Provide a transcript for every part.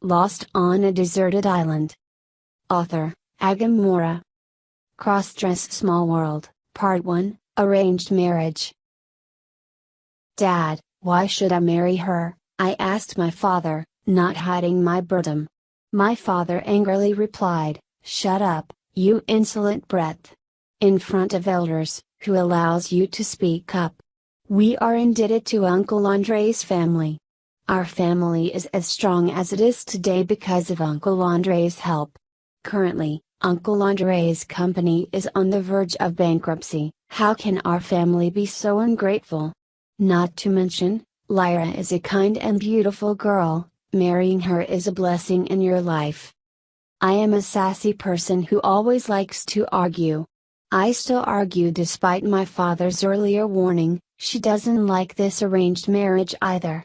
Lost on a Deserted Island. Author, Agamora. Crossdress Small World, Part 1, Arranged Marriage. Dad, why should I marry her? I asked my father, not hiding my boredom. My father angrily replied, "Shut up, you insolent brat. In front of elders, who allows you to speak up? We are indebted to Uncle Andre's family. Our family is as strong as it is today because of Uncle Andre's help. Currently, Uncle Andre's company is on the verge of bankruptcy. How can our family be so ungrateful? Not to mention, Lyra is a kind and beautiful girl. Marrying her is a blessing in your life." I am a sassy person who always likes to argue. I still argue despite my father's earlier warning. She doesn't like this arranged marriage either.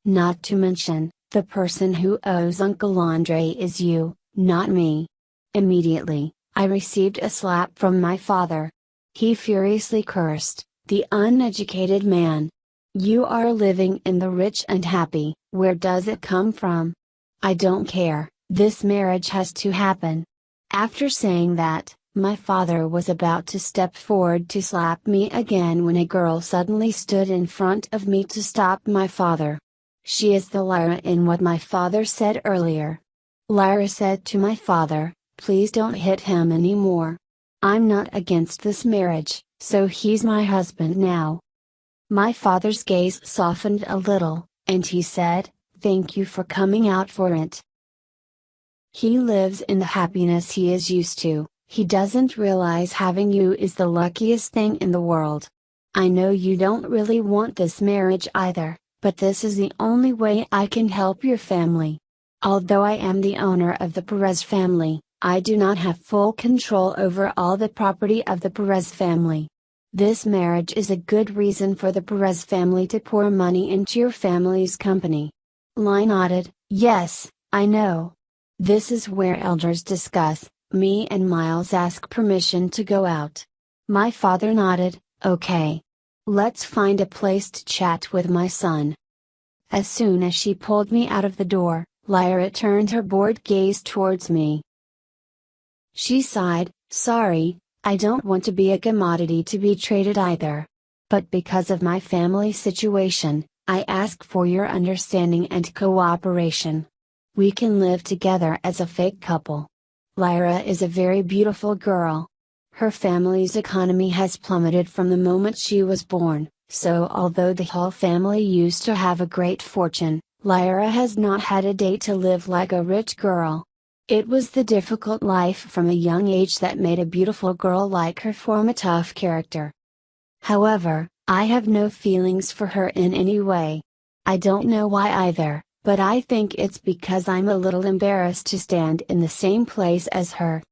Not to mention, the person who owes Uncle Andre is you, not me. Immediately, I received a slap from my father. He furiously cursed, "The uneducated man. You are living in the rich and happy, where does it come from? I don't care, this marriage has to happen." After saying that, my father was about to step forward to slap me again when a girl suddenly stood in front of me to stop my father. She is the Lyra in what my father said earlier. Lyra said to my father, "Please don't hit him anymore. I'm not against this marriage, so he's my husband now." My father's gaze softened a little, and he said, "Thank you for coming out for it." He lives in the happiness he is used to. He doesn't realize having you is the luckiest thing in the world. I know you don't really want this marriage either, but this is the only way I can help your family. Although I am the owner of the Perez family, I do not have full control over all the property of the Perez family. This marriage is a good reason for the Perez family to pour money into your family's company. Lai nodded, "Yes, I know. This is where elders discuss. Me and Miles ask permission to go out." My father nodded, "Okay. Let's find a place to chat with my son." As soon as she pulled me out of the door, Lyra turned her bored gaze towards me. She sighed, "Sorry, I don't want to be a commodity to be traded either. But because of my family situation, I ask for your understanding and cooperation. We can live together as a fake couple. Lyra is a very beautiful girl. Her family's economy has plummeted from the moment she was born, so although the Hall family used to have a great fortune, Lyra has not had a day to live like a rich girl. It was the difficult life from a young age that made a beautiful girl like her form a tough character. However, I have no feelings for her in any way. I don't know why either, but I think it's because I'm a little embarrassed to stand in the same place as her.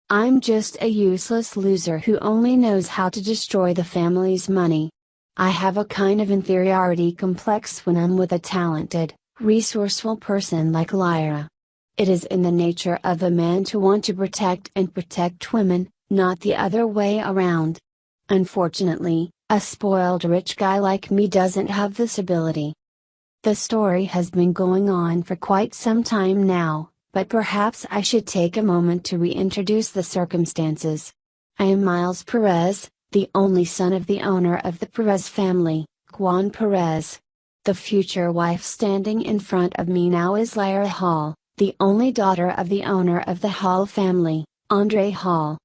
I'm just a useless loser who only knows how to destroy the family's money. I have a kind of inferiority complex when I'm with a talented, resourceful person like Lyra. It is in the nature of a man to want to protect women, not the other way around. Unfortunately, a spoiled rich guy like me doesn't have this ability. The story has been going on for quite some time now, but perhaps I should take a moment to reintroduce the circumstances. I am Miles Perez, the only son of the owner of the Perez family, Juan Perez. The future wife standing in front of me now is Lyra Hall, the only daughter of the owner of the Hall family, Andre Hall.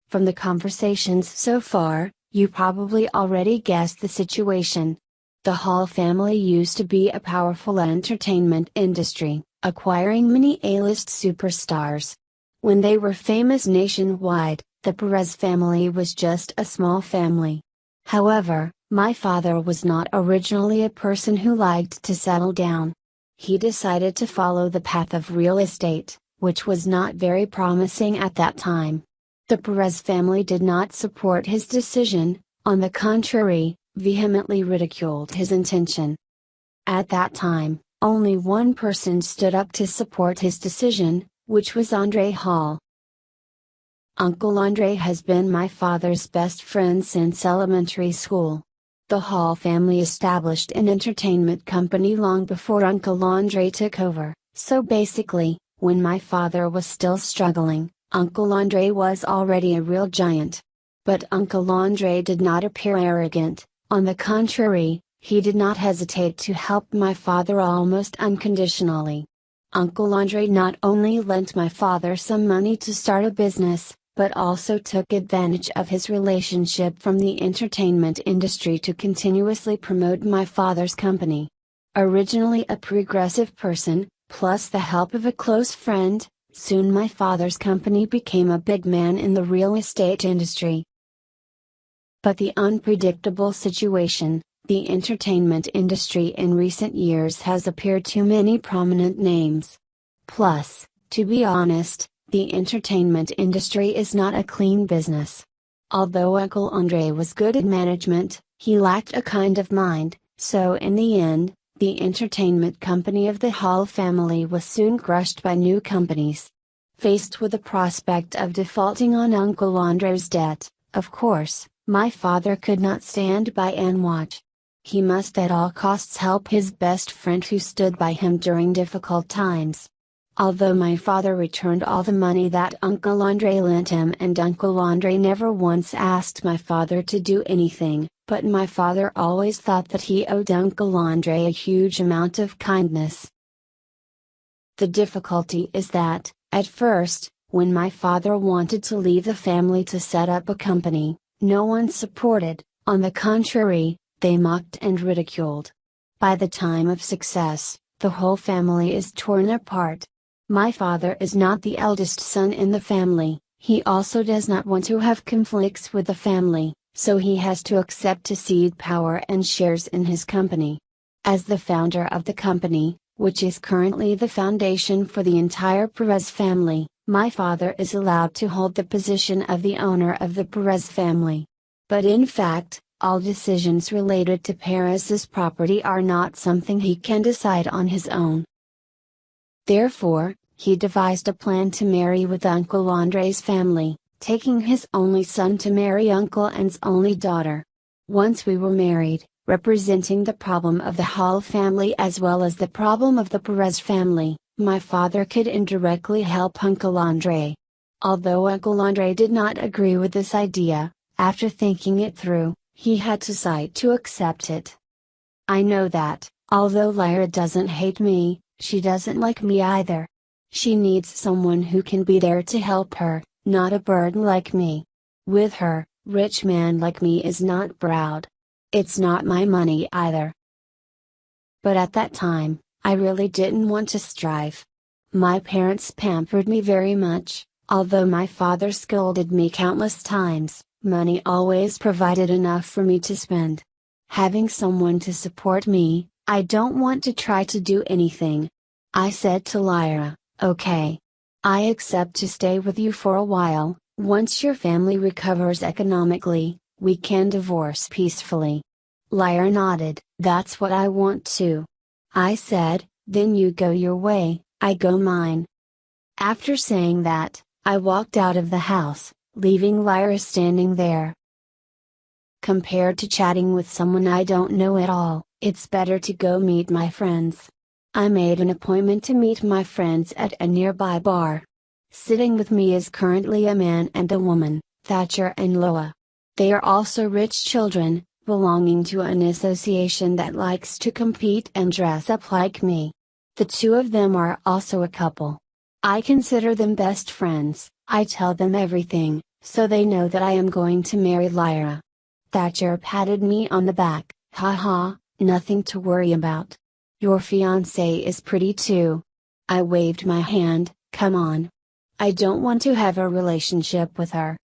From the conversations so far, you probably already guessed the situation. The Hall family used to be a powerful entertainment industry, acquiring many A-list superstars. When they were famous nationwide, the Perez family was just a small family. However, my father was not originally a person who liked to settle down. He decided to follow the path of real estate, which was not very promising at that time. The Perez family did not support his decision, on the contrary, vehemently ridiculed his intention. At that time, only one person stood up to support his decision, which was Andre Hall. Uncle Andre has been my father's best friend since elementary school. The Hall family established an entertainment company long before Uncle Andre took over, so basically, when my father was still struggling, Uncle Andre was already a real giant. But Uncle Andre did not appear arrogant. On the contrary, he did not hesitate to help my father almost unconditionally. Uncle Andre not only lent my father some money to start a business, but also took advantage of his relationship from the entertainment industry to continuously promote my father's company. Originally a progressive person, plus the help of a close friend, soon my father's company became a big man in the real estate industry. But the unpredictable situation, the entertainment industry in recent years has appeared too many prominent names. Plus, to be honest, the entertainment industry is not a clean business. Although Uncle Andre was good at management, he lacked a kind of mind, so in the end, the entertainment company of the Hall family was soon crushed by new companies. Faced with the prospect of defaulting on Uncle Andre's debt, of course, my father could not stand by and watch. He must at all costs help his best friend who stood by him during difficult times. Although my father returned all the money that Uncle Andre lent him and Uncle Andre never once asked my father to do anything, but my father always thought that he owed Uncle Andre a huge amount of kindness. The difficulty is that, at first, when my father wanted to leave the family to set up a company, no one supported, on the contrary, they mocked and ridiculed. By the time of success, the whole family is torn apart. My father is not the eldest son in the family, he also does not want to have conflicts with the family, so he has to accept to cede power and shares in his company. As the founder of the company, which is currently the foundation for the entire Perez family, my father is allowed to hold the position of the owner of the Perez family. But in fact, all decisions related to Perez's property are not something he can decide on his own. Therefore, he devised a plan to marry with Uncle Andre's family, taking his only son to marry Uncle And's only daughter. Once we were married, representing the problem of the Hall family as well as the problem of the Perez family, my father could indirectly help Uncle Andre. Although Uncle Andre did not agree with this idea, after thinking it through, he had to decide to accept it. I know that, although Lyra doesn't hate me, she doesn't like me either. She needs someone who can be there to help her, not a burden like me. With her, rich man like me is not proud. It's not my money either. But at that time, I really didn't want to strive. My parents pampered me very much, although my father scolded me countless times, money always provided enough for me to spend. Having someone to support me, I don't want to try to do anything. I said to Lyra, okay. I accept to stay with you for a while, once your family recovers economically, we can divorce peacefully. Lyra nodded, that's what I want too. I said, then you go your way, I go mine. After saying that, I walked out of the house, leaving Lyra standing there. Compared to chatting with someone I don't know at all, it's better to go meet my friends. I made an appointment to meet my friends at a nearby bar. Sitting with me is currently a man and a woman, Thatcher and Loa. They are also rich children, belonging to an association that likes to compete and dress up like me. The two of them are also a couple. I consider them best friends, I tell them everything, so they know that I am going to marry Lyra. Thatcher patted me on the back, haha, nothing to worry about. Your fiancée is pretty too. I waved my hand, come on. I don't want to have a relationship with her.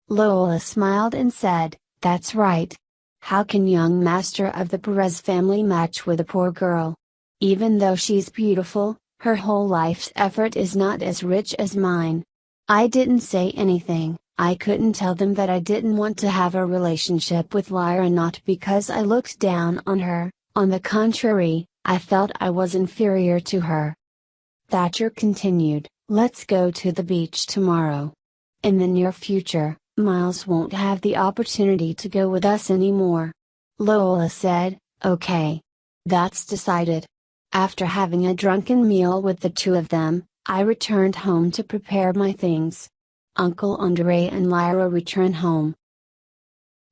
Lola smiled and said, that's right. How can young master of the Perez family match with a poor girl? Even though she's beautiful, her whole life's effort is not as rich as mine. I didn't say anything, I couldn't tell them that I didn't want to have a relationship with Lyra, not because I looked down on her, on the contrary, I felt I was inferior to her. Thatcher continued, let's go to the beach tomorrow. In the near future, Miles won't have the opportunity to go with us anymore. Lola said, "Okay. That's decided." After having a drunken meal with the two of them, I returned home to prepare my things. Uncle Andre and Lyra return home.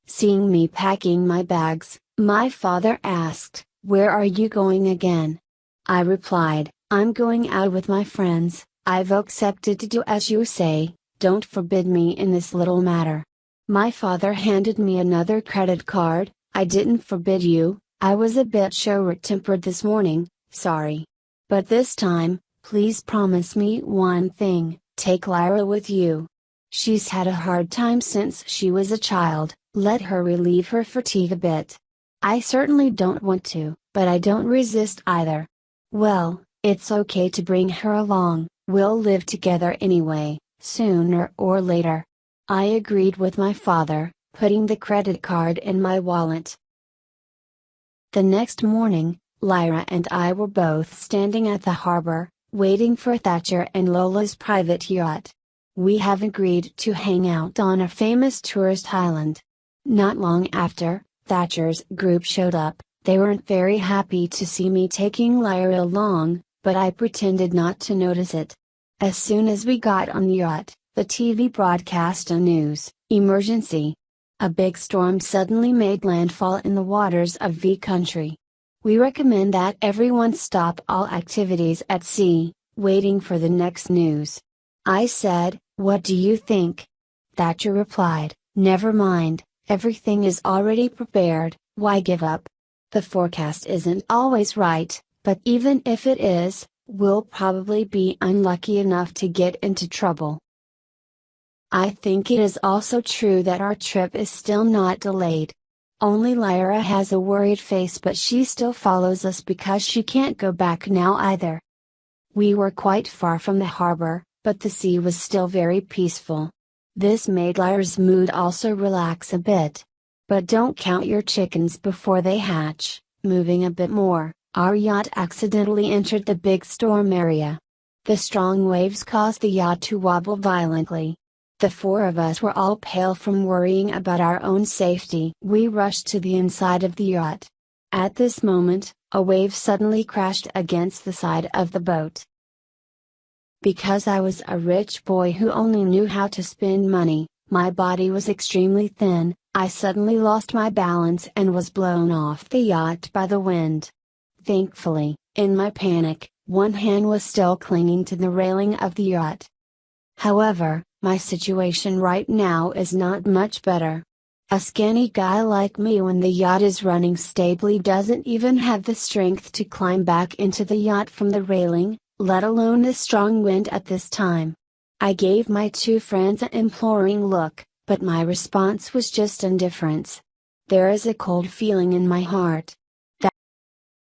Seeing me packing my bags, my father asked, "Where are you going again?" I replied, "I'm going out with my friends. I've accepted to do as you say, don't forbid me in this little matter." My father handed me another credit card. "I didn't forbid you, I was a bit short-tempered this morning, sorry. But this time, please promise me one thing, take Lyra with you. She's had a hard time since she was a child, let her relieve her fatigue a bit." I certainly don't want to, but I don't resist either. "Well, it's okay to bring her along, we'll live together anyway, sooner or later." I agreed with my father, putting the credit card in my wallet. The next morning, Lyra and I were both standing at the harbor, waiting for Thatcher and Lola's private yacht. We have agreed to hang out on a famous tourist island. Not long after, Thatcher's group showed up. They weren't very happy to see me taking Lyra along, but I pretended not to notice it. As soon as we got on the yacht, the TV broadcast a news emergency. A big storm suddenly made landfall in the waters of V Country. We recommend that everyone stop all activities at sea, waiting for the next news. I said, "What do you think?" Thatcher replied, "Never mind, everything is already prepared, why give up? The forecast isn't always right, but even if it is, we'll probably be unlucky enough to get into trouble." I think it is also true that our trip is still not delayed. Only Lyra has a worried face, but she still follows us because she can't go back now either. We were quite far from the harbor, but the sea was still very peaceful. This made Lyra's mood also relax a bit. But don't count your chickens before they hatch. Moving a bit more, our yacht accidentally entered the big storm area. The strong waves caused the yacht to wobble violently. The four of us were all pale from worrying about our own safety. We rushed to the inside of the yacht. At this moment, a wave suddenly crashed against the side of the boat. Because I was a rich boy who only knew how to spend money, my body was extremely thin. I suddenly lost my balance and was blown off the yacht by the wind. Thankfully, in my panic, one hand was still clinging to the railing of the yacht. However, my situation right now is not much better. A skinny guy like me, when the yacht is running stably, doesn't even have the strength to climb back into the yacht from the railing, let alone the strong wind at this time. I gave my two friends an imploring look, but my response was just indifference. There is a cold feeling in my heart.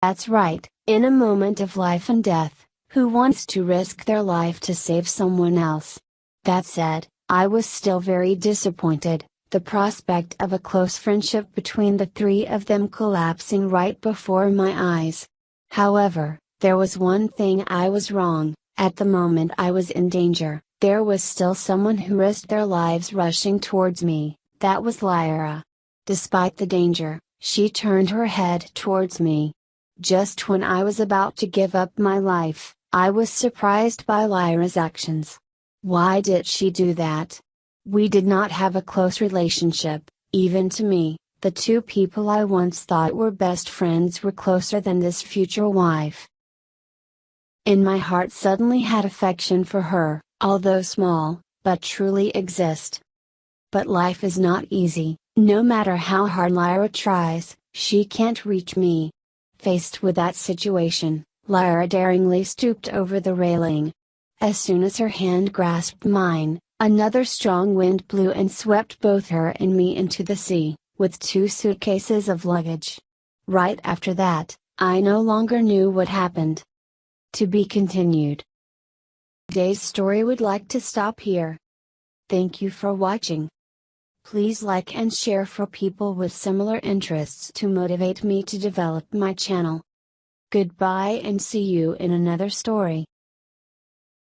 That's right, in a moment of life and death, who wants to risk their life to save someone else? That said, I was still very disappointed. The prospect of a close friendship between the three of them collapsing right before my eyes. However, there was one thing I was wrong. At the moment I was in danger, there was still someone who risked their lives rushing towards me. That was Lyra. Despite the danger, she turned her head towards me. Just when I was about to give up my life, I was surprised by Lyra's actions. Why did she do that? We did not have a close relationship. Even to me, the two people I once thought were best friends were closer than this future wife. In my heart suddenly had affection for her, although small, but truly exist. But life is not easy. No matter how hard Lyra tries, she can't reach me. Faced with that situation, Lyra daringly stooped over the railing. As soon as her hand grasped mine, another strong wind blew and swept both her and me into the sea, with 2 suitcases of luggage. Right after that, I no longer knew what happened. To be continued. Today's story would like to stop here. Thank you for watching. Please like and share for people with similar interests to motivate me to develop my channel. Goodbye and see you in another story.